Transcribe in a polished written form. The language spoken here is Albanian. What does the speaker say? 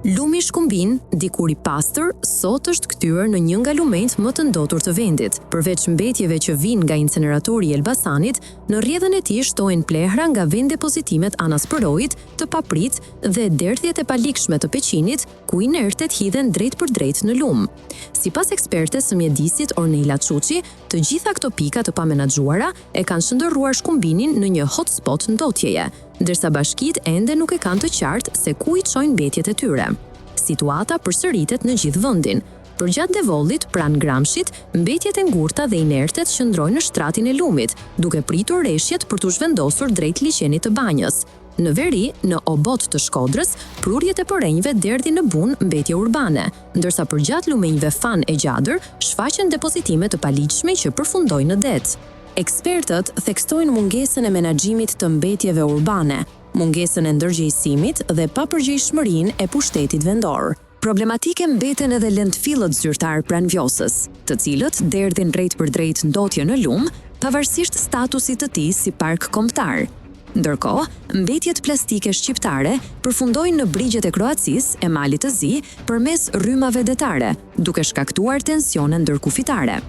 Lumi Shkumbin, dikur i pastër, sot është kthyer në një nga lumenjt më të ndotur të vendit. Përveç mbetjeve që vijnë nga incineratori i Elbasanit, në rrjedhën e tij shtohen plehra nga vendepozitimet anaspërojit, të paprit dhe derdhjet e palikshme të Peqinit, ku inertet hidhen drejt për drejt në lum. Sipas ekspertes së mjedisit Ornela Çuçi, të gjitha këto pika të pamenaxhuara e kanë shndërruar Shkumbinin në një hotspot ndotjeje, ndërsa bashkitë ende nuk e kanë të qartë se ku i çojnë mbetjet e tyre. Situata përsëritet në gjithë vendin. Përgjatë Devollit, pranë Gramshit, mbetjet e ngurta dhe inertet qëndrojnë në shtratin e lumit, duke pritur reshjet për t'u zhvendosur drejt liçenit të banjës. Në veri, në obot të Shkodrës, prurjet e përenjve derdhin në bun mbetje urbane, ndërsa përgjatë lumenjve Fan e Gjadër, shfaqen depozitime të paligjshme që përfundojnë në det. Ekspertët theksojnë mungesën e menaxhimit të mbetjeve urbane, mungesën e ndërgjegjësimit dhe papërgjegjshmërinë e pushtetit vendor. Problematike mbeten edhe lëndfillët zyrtar pranë Vjosës, të cilët derdhin drejt për drejt ndotje në lum, pavarësisht statusit të tij si park kombëtar. Ndërkohë, mbetjet plastike shqiptare përfundojnë në brigjet e Kroacisë e Malit të Zi përmes rrymave detare, duke shkaktuar tensione ndërkufitare.